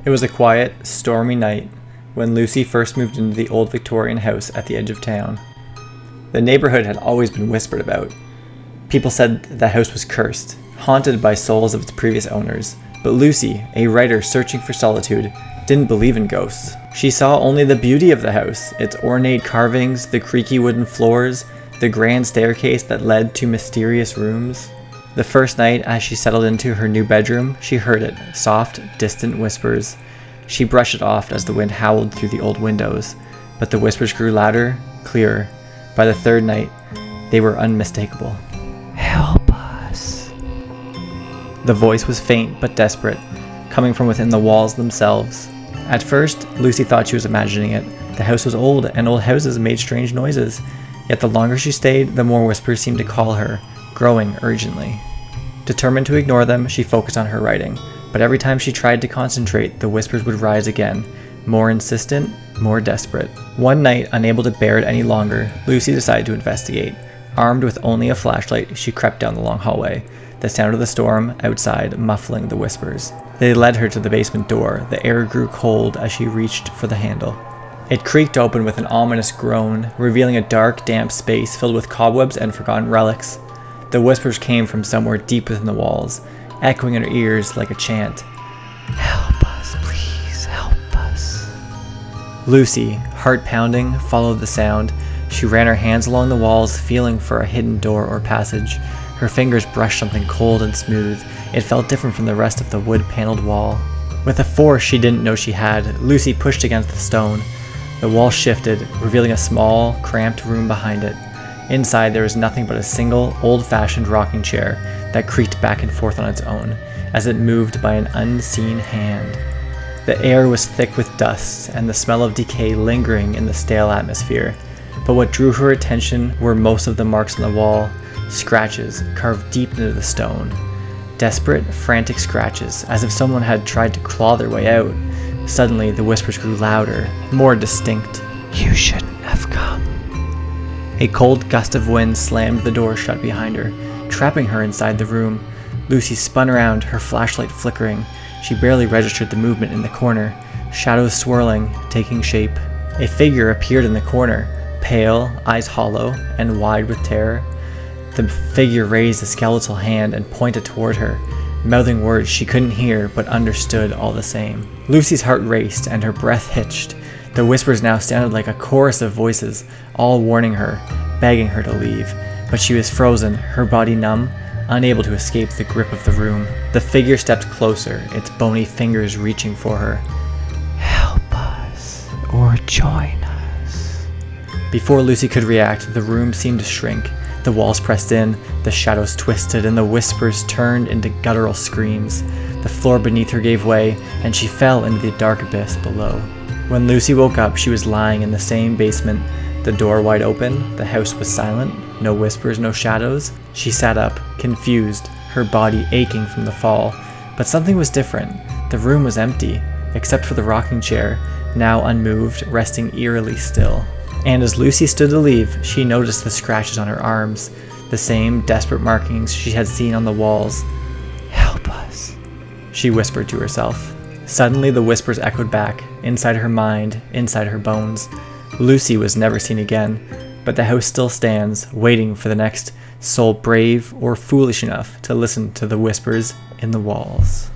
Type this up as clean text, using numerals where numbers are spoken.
It was a quiet, stormy night when Lucy first moved into the old Victorian house at the edge of town. The neighborhood had always been whispered about. People said the house was cursed, haunted by souls of its previous owners, but Lucy, a writer searching for solitude, didn't believe in ghosts. She saw only the beauty of the house, its ornate carvings, the creaky wooden floors, the grand staircase that led to mysterious rooms. The first night, as she settled into her new bedroom, she heard it, soft, distant whispers. She brushed it off as the wind howled through the old windows, but the whispers grew louder, clearer. By the third night, they were unmistakable. "Help us." The voice was faint but desperate, coming from within the walls themselves. At first, Lucy thought she was imagining it. The house was old, and old houses made strange noises. Yet the longer she stayed, the more whispers seemed to call her, growing urgently. Determined to ignore them, she focused on her writing. But every time she tried to concentrate, the whispers would rise again, more insistent, more desperate. One night, unable to bear it any longer, Lucy decided to investigate. Armed with only a flashlight, she crept down the long hallway, the sound of the storm outside muffling the whispers. They led her to the basement door. The air grew cold as she reached for the handle. It creaked open with an ominous groan, revealing a dark, damp space filled with cobwebs and forgotten relics. The whispers came from somewhere deep within the walls, echoing in her ears like a chant. "Help us, please, help us." Lucy, heart pounding, followed the sound. She ran her hands along the walls, feeling for a hidden door or passage. Her fingers brushed something cold and smooth. It felt different from the rest of the wood-paneled wall. With a force she didn't know she had, Lucy pushed against the stone. The wall shifted, revealing a small, cramped room behind it. Inside there was nothing but a single, old-fashioned rocking chair that creaked back and forth on its own, as it moved by an unseen hand. The air was thick with dust, and the smell of decay lingering in the stale atmosphere. But what drew her attention were most of the marks on the wall, scratches carved deep into the stone. Desperate, frantic scratches, as if someone had tried to claw their way out. Suddenly, the whispers grew louder, more distinct. "You shouldn't have come." A cold gust of wind slammed the door shut behind her, trapping her inside the room. Lucy spun around, her flashlight flickering. She barely registered the movement in the corner, shadows swirling, taking shape. A figure appeared in the corner, pale, eyes hollow, and wide with terror. The figure raised a skeletal hand and pointed toward her, mouthing words she couldn't hear but understood all the same. Lucy's heart raced and her breath hitched. The whispers now sounded like a chorus of voices, all warning her, begging her to leave. But she was frozen, her body numb, unable to escape the grip of the room. The figure stepped closer, its bony fingers reaching for her. "Help us, or join us." Before Lucy could react, the room seemed to shrink. The walls pressed in, the shadows twisted, and the whispers turned into guttural screams. The floor beneath her gave way, and she fell into the dark abyss below. When Lucy woke up, she was lying in the same basement, the door wide open. The house was silent, no whispers, no shadows. She sat up, confused, her body aching from the fall. But something was different. The room was empty, except for the rocking chair, now unmoved, resting eerily still. And as Lucy stood to leave, she noticed the scratches on her arms, the same desperate markings she had seen on the walls. "Help us," she whispered to herself. Suddenly the whispers echoed back, inside her mind, inside her bones. Lucy was never seen again, but the house still stands, waiting for the next soul brave or foolish enough to listen to the whispers in the walls.